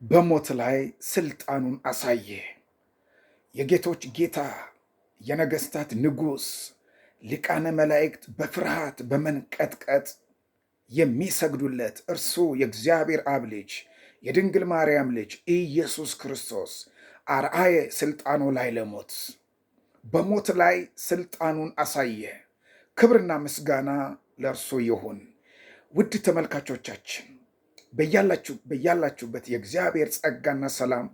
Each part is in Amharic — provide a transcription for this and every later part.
በሞት ላይ ስልጣኑን አሳየ። የጌቶች ጌታ የነገስታት ንጉሥ ሊቃነ መላእክት በፍርሃት በመንቀጥቀጥ የሚሰግዱለት እርሱ የእግዚአብሔር አብ ልጅ የድንግል ማርያም ልጅ ኢየሱስ ክርስቶስ አርአየ ስልጣኑ ላይ ለሞት በሞት ላይ ስልጣኑን አሳየ። ክብርና ምስጋና ለእርሱ ይሁን። ውድ ተመልካቾቻችን በያላችሁበት የእግዚአብሔር ጸጋና ሰላም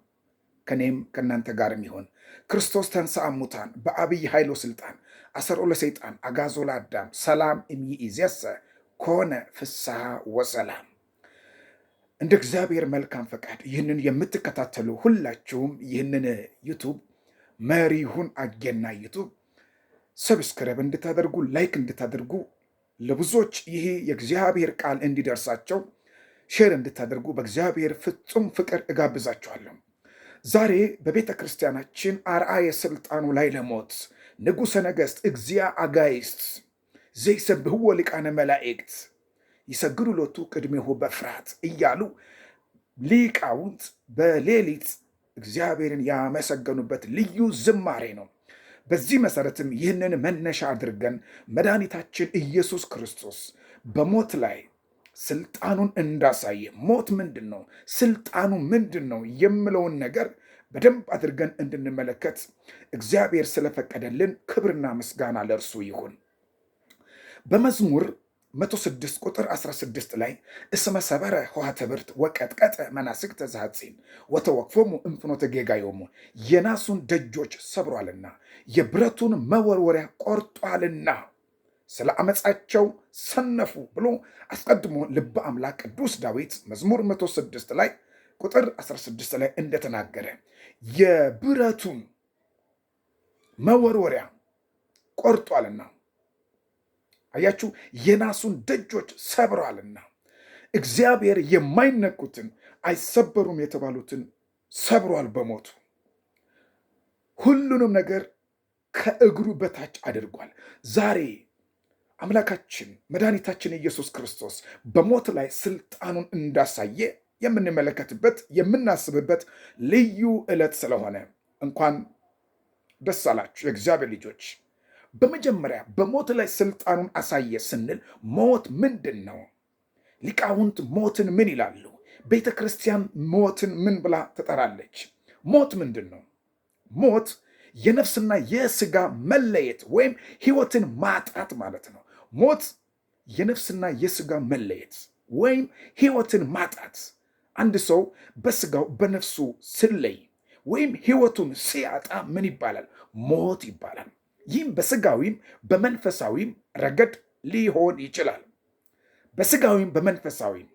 ከኔም ከእናንተ ጋርም ይሁን። ክርስቶስ ተንሥአ እሙታን በአብይ ኃይሎ ስልጣን አሰሮ ለሰይጣን አጋዞ ለአዳም ሰላም እምይእዜሰ ኮነ ፍስሐ ወሰላም። እንደ እግዚአብሔር መልካም ፈቃድ ይህንን የምትከታተሉ ሁላችሁም ይህንን ዩቱብ መሪሁን አጌና ዩቱብ ሰብስክራይብ እንድታደርጉ ላይክ እንድታደርጉ ለብዙዎች ይሄ የእግዚአብሔር ቃል እንዲደርሳቸው ሼር እንድታደርጉ በእግዚአብሔር ፍጹም ፍቅር እጋብዛችኋለሁ። ዛሬ በቤተ ክርስቲያናችን አርአየ ስልጣኑ ላይ ለሞት ንጉሠ ነገሥት እግዚአ አጋይስት ዘይሰብሕዎ ሊቃነ መላእክት ይሰግዱ ሎቱ ቅድሜሁ በፍርሃት እያሉ ሊቃውንት በሌሊት እግዚአብሔርን ያመሰገኑበት ልዩ ዝማሬ ነው። በዚህ መሰረትም ይህንን መነሻ አድርገን መድኃኒታችን ኢየሱስ ክርስቶስ በሞት ላይ ስልጣኑን እንዳሳየ ሞት ምንድን ነው፣ ስልጣኑ ምንድን ነው የምለውን ነገር በደንብ አድርገን እንድንመለከት እግዚአብሔር ስለፈቀደልን ክብርና ምስጋና ለእርሱ ይሁን። በመዝሙር 106 ቁጥር 16 ላይ እስመ ሰበረ ኆኃተ ብርት ወቀጥቀጠ መናስግተ ዘሐጺን ወተወክፎሙ እምፍኖተ ጌጋዮሙ፣ የናሱን ደጆች ሰብሯልና የብረቱን መወርወሪያ ቆርጧልና ስለ አመፃቸው ሰነፉ ብሎ አስቀድሞ ልበ አምላክ ቅዱስ ዳዊት መዝሙር 106 ላይ ቁጥር 16 ላይ እንደተናገረ የብረቱን መወርወሪያ ቆርጧልና፣ አያችሁ፣ የናሱን ደጆች ሰብሯልና። እግዚአብሔር የማይነኩትን አይሰበሩም የተባሉትን ሰብሯል በሞቱ። ሁሉንም ነገር ከእግሩ በታች አድርጓል። ዛሬ አምላካችን መድኃኒታችን ኢየሱስ ክርስቶስ በሞት ላይ ስልጣኑን እንዳሳየ የምንመለከትበት የምናስብበት ልዩ ዕለት ስለሆነ እንኳን ደስ አላችሁ የእግዚአብሔር ልጆች። በመጀመሪያ በሞት ላይ ስልጣኑን አሳየ ስንል ሞት ምንድን ነው? ሊቃውንት ሞትን ምን ይላሉ? ቤተ ክርስቲያን ሞትን ምን ብላ ትጠራለች? ሞት ምንድን ነው? ሞት የነፍስና የስጋ መለየት ወይም ህይወትን ማጣት ማለት ነው። ሞት የነፍስና የስጋ መለየት ወይም ህይወትን ማጣት። አንድ ሰው በስጋው በነፍሱ ሲለይ ወይም ህይወቱን ሲያጣ ምን ይባላል? ሞት ይባላል። ይህም በስጋዊም በመንፈሳዊም ረገድ ሊሆን ይችላል። በስጋዊም በመንፈሳዊም፣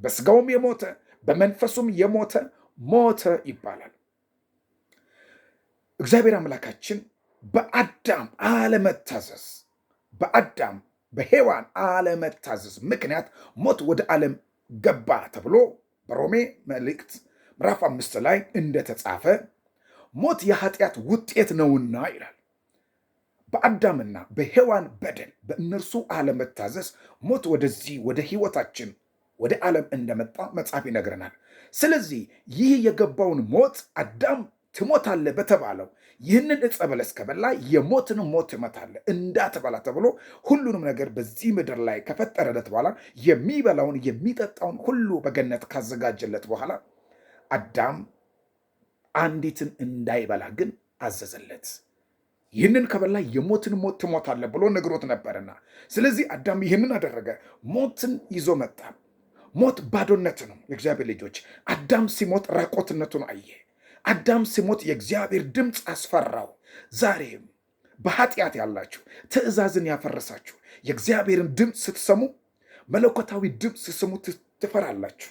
በስጋውም የሞተ በመንፈሱም የሞተ ሞተ ይባላል። እግዚአብሔር አምላካችን በአዳም አለመታዘዝ በሔዋን አለመታዘዝ ምክንያት ሞት ወደ ዓለም ገባ ተብሎ በሮሜ መልእክት ምዕራፍ 5 ላይ እንደተጻፈ ሞት የኃጢአት ውጤት ነውና ይላል። በአዳምና በሔዋን በደል በእነርሱ አለመታዘዝ ሞት ወደዚህ ወደ ህይወታችን ወደ ዓለም እንደመጣ መጽሐፍ ይነግረናል። ስለዚህ ይህ የገባውን ሞት አዳም ትሞታለህ በተባለው ይህንን ዕፀ በለስ ከበላ የሞትን ሞት ትመታለህ እንዳትበላ ተብሎ ሁሉንም ነገር በዚህ ምድር ላይ ከፈጠረለት በኋላ የሚበላውን የሚጠጣውን ሁሉ በገነት ካዘጋጀለት በኋላ አዳም አንዲትን እንዳይበላ ግን አዘዘለት። ይህንን ከበላ የሞትን ሞት ትሞታለህ ብሎ ነግሮት ነበርና፣ ስለዚህ አዳም ይህንን አደረገ። ሞትን ይዞ መጣ። ሞት ባዶነት ነው። የእግዚአብሔር ልጆች አዳም ሲሞት ራቆትነቱን አየ። አዳም ሲሞት የእግዚአብሔር ድምፅ አስፈራው። ዛሬም በኃጢአት ያላችሁ ትእዛዝን ያፈረሳችሁ የእግዚአብሔርን ድምፅ ስትሰሙ መለኮታዊ ድምፅ ስትሰሙ ትፈራላችሁ።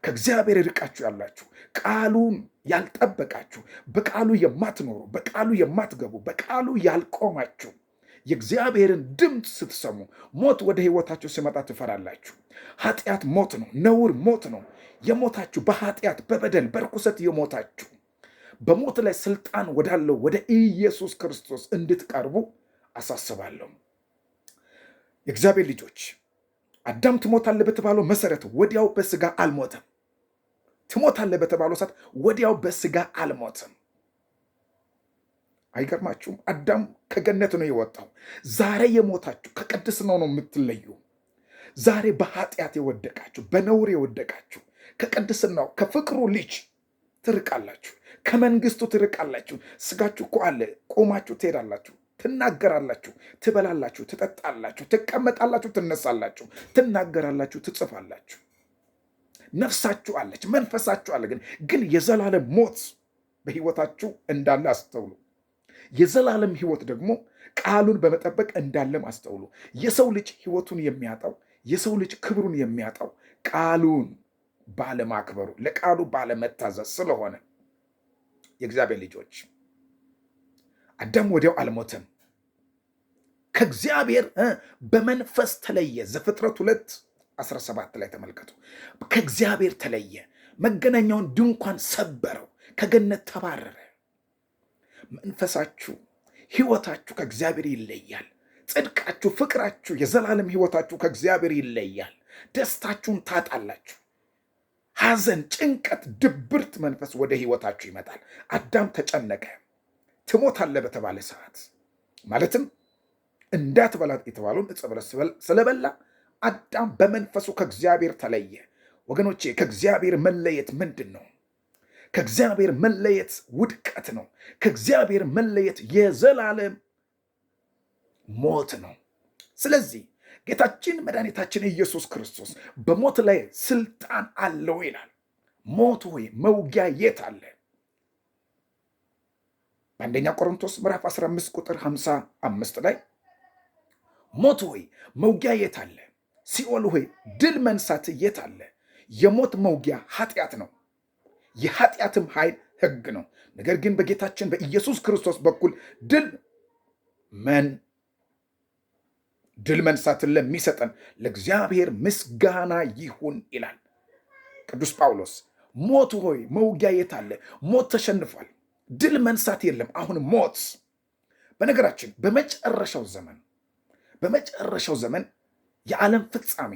ከእግዚአብሔር ርቃችሁ ያላችሁ ቃሉን ያልጠበቃችሁ በቃሉ የማትኖሩ በቃሉ የማትገቡ በቃሉ ያልቆማችሁ የእግዚአብሔርን ድምፅ ስትሰሙ ሞት ወደ ህይወታችሁ ሲመጣ ትፈራላችሁ። ኃጢአት ሞት ነው። ነውር ሞት ነው። የሞታችሁ በኃጢአት በበደል በርኩሰት የሞታችሁ በሞት ላይ ስልጣን ወዳለው ወደ ኢየሱስ ክርስቶስ እንድትቀርቡ አሳስባለሁ። የእግዚአብሔር ልጆች አዳም ትሞታለህ በተባለው መሰረት ወዲያው በስጋ አልሞተም። ትሞታለህ በተባለው ሰዓት ወዲያው በስጋ አልሞትም። አይገርማችሁም? አዳም ከገነት ነው የወጣው። ዛሬ የሞታችሁ ከቅድስናው ነው የምትለዩ። ዛሬ በኃጢአት የወደቃችሁ፣ በነውር የወደቃችሁ ከቅድስናው ከፍቅሩ ልጅ ትርቃላችሁ፣ ከመንግስቱ ትርቃላችሁ። ስጋችሁ እኮ አለ። ቆማችሁ ትሄዳላችሁ፣ ትናገራላችሁ፣ ትበላላችሁ፣ ትጠጣላችሁ፣ ትቀመጣላችሁ፣ ትነሳላችሁ፣ ትናገራላችሁ፣ ትጽፋላችሁ። ነፍሳችሁ አለች፣ መንፈሳችሁ አለ። ግን የዘላለም ሞት በህይወታችሁ እንዳለ አስተውሉ። የዘላለም ህይወት ደግሞ ቃሉን በመጠበቅ እንዳለም አስተውሉ። የሰው ልጅ ህይወቱን የሚያጣው፣ የሰው ልጅ ክብሩን የሚያጣው ቃሉን ባለማክበሩ፣ ለቃሉ ባለመታዘዝ ስለሆነ የእግዚአብሔር ልጆች አዳም ወዲያው አልሞተም። ከእግዚአብሔር በመንፈስ ተለየ። ዘፍጥረት 2:17 ላይ ተመልከቱ። ከእግዚአብሔር ተለየ፣ መገናኛውን ድንኳን ሰበረው፣ ከገነት ተባረረ። መንፈሳችሁ፣ ህይወታችሁ ከእግዚአብሔር ይለያል። ጽድቃችሁ፣ ፍቅራችሁ፣ የዘላለም ህይወታችሁ ከእግዚአብሔር ይለያል። ደስታችሁን ታጣላችሁ። ሐዘን፣ ጭንቀት፣ ድብርት መንፈስ ወደ ህይወታችሁ ይመጣል። አዳም ተጨነቀ። ትሞታለህ በተባለ ሰዓት ማለትም እንዳትበላ የተባለውን ዕፀ በለስ ስለበላ አዳም በመንፈሱ ከእግዚአብሔር ተለየ። ወገኖቼ ከእግዚአብሔር መለየት ምንድን ነው? ከእግዚአብሔር መለየት ውድቀት ነው። ከእግዚአብሔር መለየት የዘላለም ሞት ነው። ስለዚህ ጌታችን መድኃኒታችን ኢየሱስ ክርስቶስ በሞት ላይ ስልጣን አለው ይላል። ሞት ሆይ መውጊያ የት አለ? በአንደኛ ቆሮንቶስ ምዕራፍ 15 ቁጥር 55 ላይ ሞት ሆይ መውጊያ የት አለ? ሲኦል ሆይ ድል መንሳት የት አለ? የሞት መውጊያ ኃጢአት ነው፣ የኃጢአትም ኃይል ሕግ ነው። ነገር ግን በጌታችን በኢየሱስ ክርስቶስ በኩል ድል መንሳትን ለሚሰጠን ለእግዚአብሔር ምስጋና ይሁን ይላል ቅዱስ ጳውሎስ። ሞት ሆይ መውጊያ የት አለ? ሞት ተሸንፏል። ድል መንሳት የለም። አሁን ሞት በነገራችን በመጨረሻው ዘመን የዓለም ፍጻሜ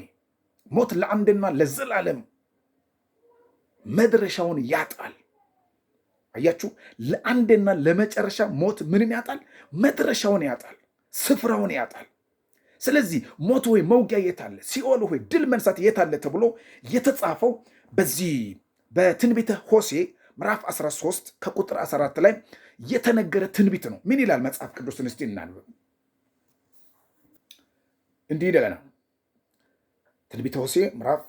ሞት ለአንድና ለዘላለም መድረሻውን ያጣል። አያችሁ፣ ለአንድና ለመጨረሻ ሞት ምንን ያጣል? መድረሻውን ያጣል፣ ስፍራውን ያጣል። ስለዚህ ሞት ሆይ መውጊያ የት አለ? ሲኦል ሆይ ድል መንሳት የት አለ? ተብሎ የተጻፈው በዚህ በትንቢተ ሆሴዕ ምዕራፍ 13 ከቁጥር 14 ላይ የተነገረ ትንቢት ነው። ምን ይላል መጽሐፍ ቅዱስን እስቲ እናንብብ። እንዲህ ይለናል። ትንቢተ ሆሴዕ ምዕራፍ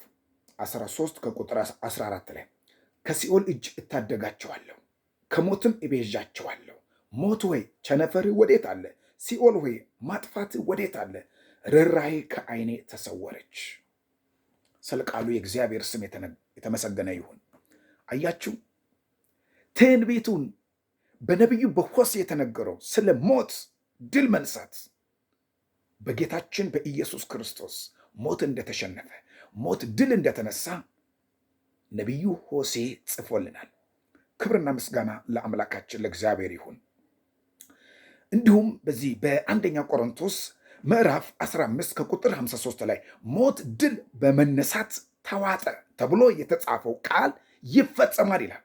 13 ከቁጥር 14 ላይ ከሲኦል እጅ እታደጋቸዋለሁ፣ ከሞትም እቤዣቸዋለሁ። ሞት ሆይ ቸነፈርህ ወዴት አለ? ሲኦል ሆይ ማጥፋትህ ወዴት አለ? ርኅራኄ ከዓይኔ ተሰወረች። ስለ ቃሉ የእግዚአብሔር ስም የተመሰገነ ይሁን። አያችሁ፣ ትንቢቱን በነቢዩ በሆሴዕ የተነገረው ስለ ሞት ድል መንሳት በጌታችን በኢየሱስ ክርስቶስ ሞት እንደተሸነፈ፣ ሞት ድል እንደተነሳ ነቢዩ ሆሴዕ ጽፎልናል። ክብርና ምስጋና ለአምላካችን ለእግዚአብሔር ይሁን። እንዲሁም በዚህ በአንደኛ ቆሮንቶስ ምዕራፍ 15 ከቁጥር 53 ላይ ሞት ድል በመነሳት ተዋጠ ተብሎ የተጻፈው ቃል ይፈጸማል ይላል።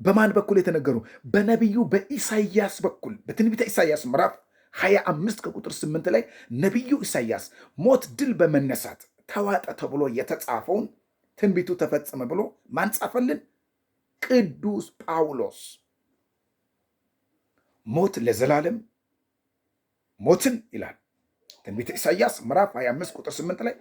በማን በኩል የተነገሩ? በነቢዩ በኢሳይያስ በኩል በትንቢተ ኢሳይያስ ምዕራፍ 25 ከቁጥር 8 ላይ ነቢዩ ኢሳይያስ ሞት ድል በመነሳት ተዋጠ ተብሎ የተጻፈውን ትንቢቱ ተፈጸመ ብሎ ማን ጻፈልን? ቅዱስ ጳውሎስ። ሞት ለዘላለም ሞትን ይላል ትንቢተ ኢሳይያስ ምዕራፍ 25 ቁጥር 8 ላይ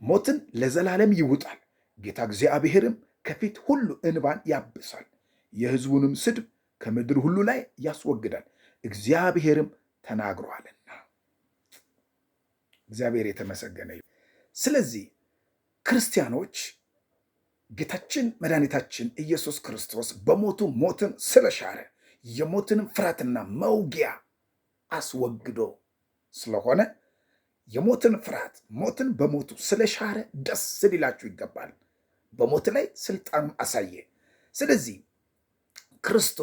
ሞትን ለዘላለም ይውጣል፣ ጌታ እግዚአብሔርም ከፊት ሁሉ እንባን ያብሳል፣ የሕዝቡንም ስድብ ከምድር ሁሉ ላይ ያስወግዳል፣ እግዚአብሔርም ተናግሯልና። እግዚአብሔር የተመሰገነ ይሁን። ስለዚህ ክርስቲያኖች ጌታችን መድኃኒታችን ኢየሱስ ክርስቶስ በሞቱ ሞትን ስለሻረ የሞትንም ፍርሃትና መውጊያ አስወግዶ ስለሆነ የሞትን ፍርሃት ሞትን በሞቱ ስለሻረ ደስ ሊላችሁ ይገባል። በሞት ላይ ስልጣኑን አሳየ። ስለዚህ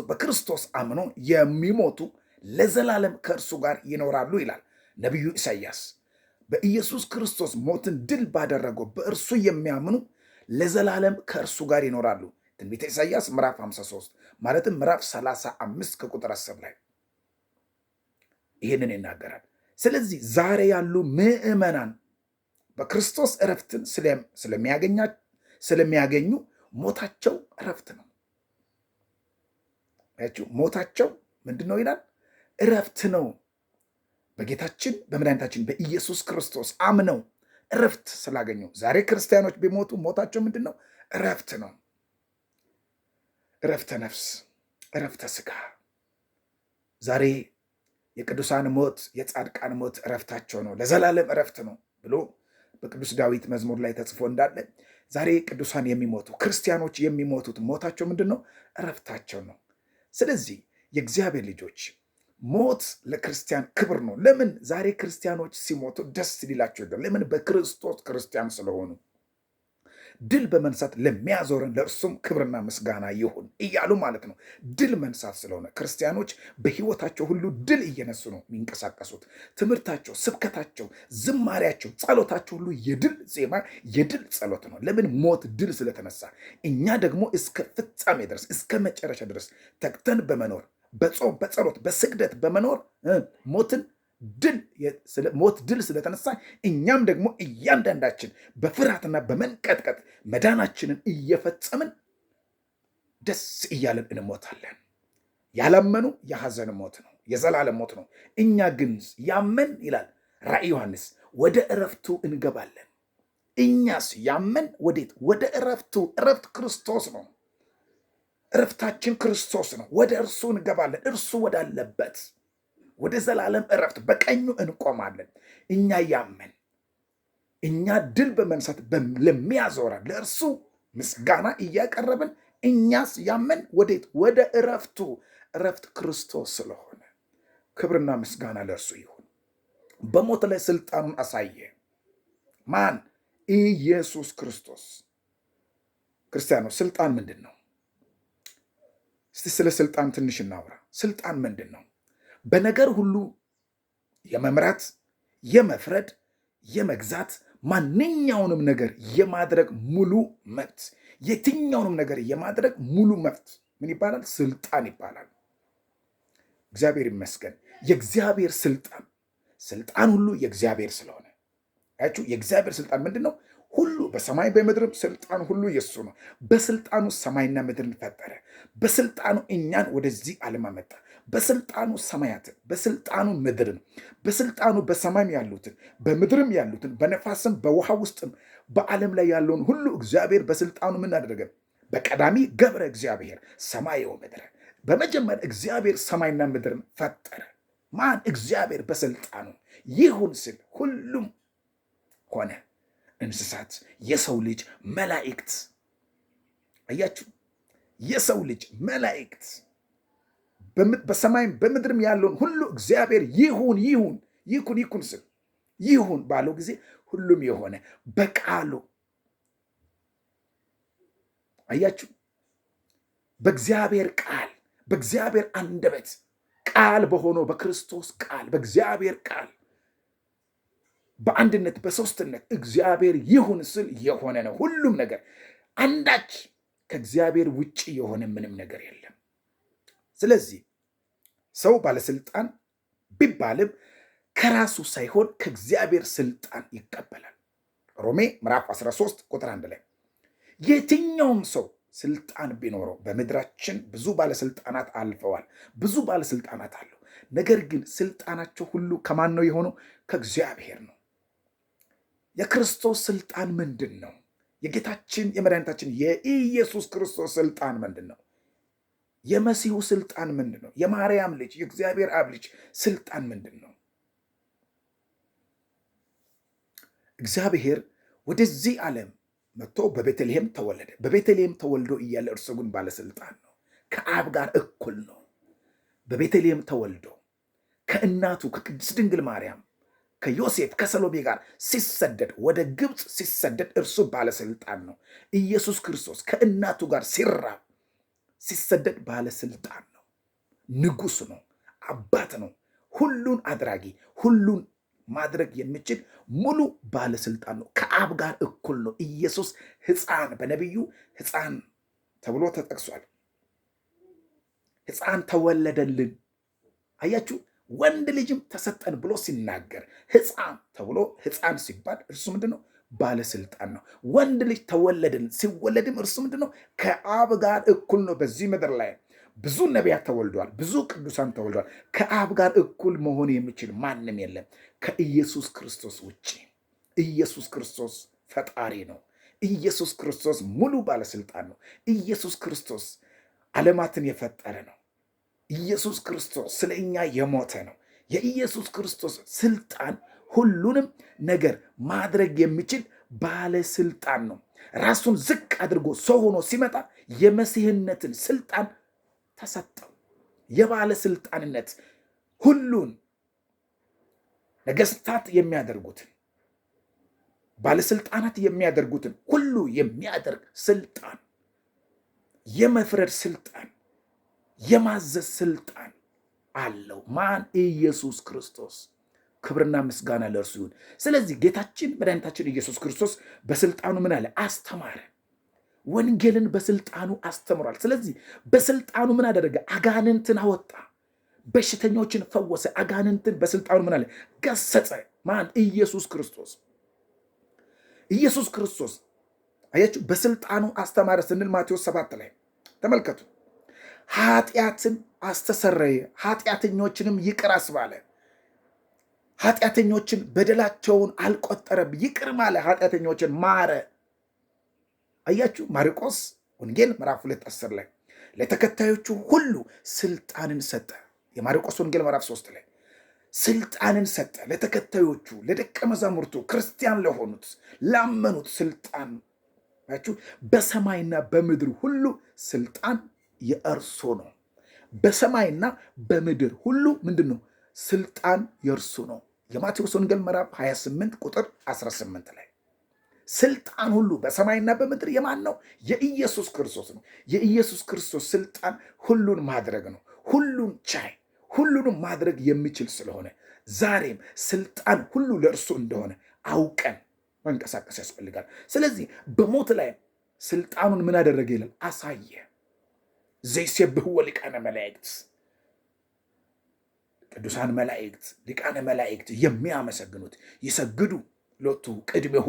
በክርስቶስ አምኖ የሚሞቱ ለዘላለም ከእርሱ ጋር ይኖራሉ ይላል ነቢዩ ኢሳይያስ። በኢየሱስ ክርስቶስ ሞትን ድል ባደረገው በእርሱ የሚያምኑ ለዘላለም ከእርሱ ጋር ይኖራሉ። ትንቢተ ኢሳይያስ ምዕራፍ 53 ማለትም ምዕራፍ 35 ከቁጥር 10 ላይ ይህንን ይናገራል። ስለዚህ ዛሬ ያሉ ምዕመናን በክርስቶስ እረፍትን ስለሚያገኙ ሞታቸው እረፍት ነው። ሞታቸው ምንድን ነው ይላል? እረፍት ነው። በጌታችን በመድኃኒታችን በኢየሱስ ክርስቶስ አምነው እረፍት ስላገኙ ዛሬ ክርስቲያኖች ቢሞቱ ሞታቸው ምንድን ነው? እረፍት ነው። እረፍተ ነፍስ፣ እረፍተ ስጋ። ዛሬ የቅዱሳን ሞት፣ የጻድቃን ሞት እረፍታቸው ነው፣ ለዘላለም እረፍት ነው ብሎ በቅዱስ ዳዊት መዝሙር ላይ ተጽፎ እንዳለ ዛሬ ቅዱሳን የሚሞቱ ክርስቲያኖች የሚሞቱት ሞታቸው ምንድን ነው? እረፍታቸው ነው። ስለዚህ የእግዚአብሔር ልጆች ሞት ለክርስቲያን ክብር ነው። ለምን? ዛሬ ክርስቲያኖች ሲሞቱ ደስ ሊላቸው ይገባል። ለምን? በክርስቶስ ክርስቲያን ስለሆኑ ድል በመንሳት ለሚያዞረን ለእርሱም ክብርና ምስጋና ይሁን እያሉ ማለት ነው። ድል መንሳት ስለሆነ ክርስቲያኖች በሕይወታቸው ሁሉ ድል እየነሱ ነው የሚንቀሳቀሱት። ትምህርታቸው፣ ስብከታቸው፣ ዝማሪያቸው፣ ጸሎታቸው ሁሉ የድል ዜማ፣ የድል ጸሎት ነው። ለምን? ሞት ድል ስለተነሳ። እኛ ደግሞ እስከ ፍጻሜ ድረስ እስከ መጨረሻ ድረስ ተግተን በመኖር በጾም በጸሎት በስግደት በመኖር ሞት ድል ስለተነሳ እኛም ደግሞ እያንዳንዳችን በፍርሃትና በመንቀጥቀጥ መዳናችንን እየፈጸምን ደስ እያለን እንሞታለን። ያላመኑ የሐዘን ሞት ነው፣ የዘላለም ሞት ነው። እኛ ግን ያመን ይላል ራእይ ዮሐንስ ወደ እረፍቱ እንገባለን። እኛስ ያመን ወዴት? ወደ እረፍቱ። እረፍት ክርስቶስ ነው። እረፍታችን ክርስቶስ ነው። ወደ እርሱ እንገባለን። እርሱ ወዳለበት ወደ ዘላለም እረፍት በቀኙ እንቆማለን። እኛ ያመን፣ እኛ ድል በመንሳት ለሚያዞረን ለእርሱ ምስጋና እያቀረብን እኛስ ያመን ወዴት? ወደ እረፍቱ። እረፍት ክርስቶስ ስለሆነ ክብርና ምስጋና ለእርሱ ይሁን። በሞት ላይ ስልጣኑን አሳየ። ማን? ኢየሱስ ክርስቶስ። ክርስቲያኖች ስልጣን ምንድን ነው? እስቲ ስለ ስልጣን ትንሽ እናውራ። ስልጣን ምንድን ነው? በነገር ሁሉ የመምራት፣ የመፍረድ፣ የመግዛት፣ ማንኛውንም ነገር የማድረግ ሙሉ መብት፣ የትኛውንም ነገር የማድረግ ሙሉ መብት ምን ይባላል? ስልጣን ይባላል። እግዚአብሔር ይመስገን። የእግዚአብሔር ስልጣን ሁሉ የእግዚአብሔር ስለሆነ ያችሁ የእግዚአብሔር ስልጣን ምንድን ነው? ሁሉ በሰማይ በምድርም ስልጣን ሁሉ የሱ ነው። በስልጣኑ ሰማይና ምድርን ፈጠረ። በስልጣኑ እኛን ወደዚህ ዓለም አመጣ። በስልጣኑ ሰማያትን፣ በስልጣኑ ምድርን፣ በስልጣኑ በሰማይም ያሉትን በምድርም ያሉትን በነፋስም በውሃ ውስጥም በዓለም ላይ ያለውን ሁሉ እግዚአብሔር በስልጣኑ ምን አደረገ? በቀዳሚ ገብረ እግዚአብሔር ሰማይ ወምድረ። በመጀመሪያ እግዚአብሔር ሰማይና ምድርን ፈጠረ። ማን? እግዚአብሔር በስልጣኑ ይሁን ስል ሁሉም ሆነ። እንስሳት፣ የሰው ልጅ፣ መላእክት። አያችሁ፣ የሰው ልጅ፣ መላእክት በሰማይም በምድርም ያለውን ሁሉ እግዚአብሔር ይሁን ስል ይሁን ባለው ጊዜ ሁሉም የሆነ በቃሉ። አያችሁ፣ በእግዚአብሔር ቃል፣ በእግዚአብሔር አንደበት ቃል በሆነው በክርስቶስ ቃል፣ በእግዚአብሔር ቃል በአንድነት በሶስትነት እግዚአብሔር ይሁን ስል የሆነ ነው ሁሉም ነገር። አንዳች ከእግዚአብሔር ውጭ የሆነ ምንም ነገር የለም። ስለዚህ ሰው ባለስልጣን ቢባልም ከራሱ ሳይሆን ከእግዚአብሔር ስልጣን ይቀበላል። ሮሜ ምዕራፍ 13 ቁጥር 1 ላይ የትኛውም ሰው ስልጣን ቢኖረው፣ በምድራችን ብዙ ባለስልጣናት አልፈዋል፣ ብዙ ባለስልጣናት አሉ። ነገር ግን ስልጣናቸው ሁሉ ከማን ነው የሆነው? ከእግዚአብሔር ነው። የክርስቶስ ስልጣን ምንድን ነው? የጌታችን የመድኃኒታችን የኢየሱስ ክርስቶስ ስልጣን ምንድን ነው? የመሲሁ ስልጣን ምንድን ነው? የማርያም ልጅ የእግዚአብሔር አብ ልጅ ስልጣን ምንድን ነው? እግዚአብሔር ወደዚህ ዓለም መጥቶ በቤተልሔም ተወለደ። በቤተልሔም ተወልዶ እያለ እርሱ ግን ባለስልጣን ነው። ከአብ ጋር እኩል ነው። በቤተልሔም ተወልዶ ከእናቱ ከቅድስት ድንግል ማርያም ከዮሴፍ ከሰሎሜ ጋር ሲሰደድ፣ ወደ ግብፅ ሲሰደድ እርሱ ባለስልጣን ነው። ኢየሱስ ክርስቶስ ከእናቱ ጋር ሲራብ ሲሰደድ ባለስልጣን ነው። ንጉሥ ነው። አባት ነው። ሁሉን አድራጊ፣ ሁሉን ማድረግ የሚችል ሙሉ ባለስልጣን ነው። ከአብ ጋር እኩል ነው። ኢየሱስ ሕፃን በነቢዩ ሕፃን ተብሎ ተጠቅሷል። ሕፃን ተወለደልን። አያችሁ፣ ወንድ ልጅም ተሰጠን ብሎ ሲናገር ሕፃን ተብሎ ሕፃን ሲባል እርሱ ምንድን ነው? ባለስልጣን ነው። ወንድ ልጅ ተወለደልን። ሲወለድም እርሱ ምንድን ነው? ከአብ ጋር እኩል ነው። በዚህ ምድር ላይ ብዙ ነቢያት ተወልደዋል፣ ብዙ ቅዱሳን ተወልደዋል። ከአብ ጋር እኩል መሆን የሚችል ማንም የለም ከኢየሱስ ክርስቶስ ውጭ። ኢየሱስ ክርስቶስ ፈጣሪ ነው። ኢየሱስ ክርስቶስ ሙሉ ባለስልጣን ነው። ኢየሱስ ክርስቶስ ዓለማትን የፈጠረ ነው። ኢየሱስ ክርስቶስ ስለ እኛ የሞተ ነው። የኢየሱስ ክርስቶስ ስልጣን ሁሉንም ነገር ማድረግ የሚችል ባለስልጣን ነው። ራሱን ዝቅ አድርጎ ሰው ሆኖ ሲመጣ የመሲህነትን ስልጣን ተሰጠው። የባለስልጣንነት ሁሉን ነገስታት የሚያደርጉትን ባለስልጣናት የሚያደርጉትን ሁሉ የሚያደርግ ስልጣን፣ የመፍረድ ስልጣን፣ የማዘዝ ስልጣን አለው። ማን? ኢየሱስ ክርስቶስ። ክብርና ምስጋና ለእርሱ ይሁን። ስለዚህ ጌታችን መድኃኒታችን ኢየሱስ ክርስቶስ በስልጣኑ ምን አለ? አስተማረ። ወንጌልን በስልጣኑ አስተምሯል። ስለዚህ በስልጣኑ ምን አደረገ? አጋንንትን አወጣ፣ በሽተኞችን ፈወሰ። አጋንንትን በስልጣኑ ምን አለ? ገሰጸ። ማን? ኢየሱስ ክርስቶስ። ኢየሱስ ክርስቶስ አያችሁ፣ በስልጣኑ አስተማረ ስንል ማቴዎስ 7 ላይ ተመልከቱ። ኃጢአትን አስተሰረየ፣ ኃጢአተኞችንም ይቅር አስባለ። ኃጢአተኞችን በደላቸውን አልቆጠረም፣ ይቅር ማለ፣ ኃጢአተኞችን ማረ። አያችሁ፣ ማርቆስ ወንጌል ምዕራፍ 2:10 ላይ ለተከታዮቹ ሁሉ ስልጣንን ሰጠ። የማርቆስ ወንጌል ምዕራፍ 3 ላይ ስልጣንን ሰጠ ለተከታዮቹ፣ ለደቀ መዛሙርቱ፣ ክርስቲያን ለሆኑት ላመኑት ስልጣን። አያችሁ፣ በሰማይና በምድር ሁሉ ስልጣን የእርሱ ነው። በሰማይና በምድር ሁሉ ምንድን ነው? ስልጣን የእርሱ ነው። የማቴዎስ ወንጌል ምዕራፍ 28 ቁጥር 18 ላይ ስልጣን ሁሉ በሰማይና በምድር የማን ነው? የኢየሱስ ክርስቶስ ነው። የኢየሱስ ክርስቶስ ስልጣን ሁሉን ማድረግ ነው። ሁሉን ቻይ፣ ሁሉንም ማድረግ የሚችል ስለሆነ ዛሬም ስልጣን ሁሉ ለእርሱ እንደሆነ አውቀን መንቀሳቀስ ያስፈልጋል። ስለዚህ በሞት ላይ ስልጣኑን ምን አደረገ ይላል? አሳየ። ዘይሴብሕዎ ሊቃነ መላእክት፣ ቅዱሳን መላእክት፣ ሊቃነ መላእክት የሚያመሰግኑት ይሰግዱ ሎቱ ቅድሜሁ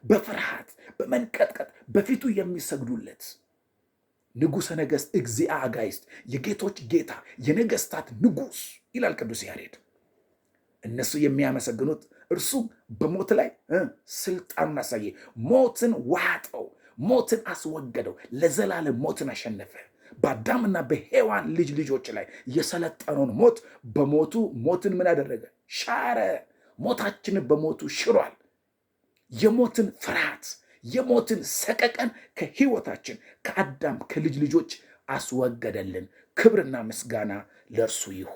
በፍርሃት በመንቀጥቀጥ በፊቱ የሚሰግዱለት ንጉሠ ነገሥት እግዚአ አጋዕዝት፣ የጌቶች ጌታ የነገሥታት ንጉሥ ይላል ቅዱስ ያሬድ። እነሱ የሚያመሰግኑት እርሱ በሞት ላይ ስልጣኑን አሳየ። ሞትን ዋጠው፣ ሞትን አስወገደው፣ ለዘላለም ሞትን አሸነፈ። በአዳምና በሔዋን ልጆች ላይ የሰለጠነውን ሞት በሞቱ ሞትን ምን አደረገ? ሻረ። ሞታችንን በሞቱ ሽሯል። የሞትን ፍርሃት፣ የሞትን ሰቀቀን ከሕይወታችን ከአዳም ከልጆች አስወገደልን። ክብርና ምስጋና ለእርሱ ይሁን።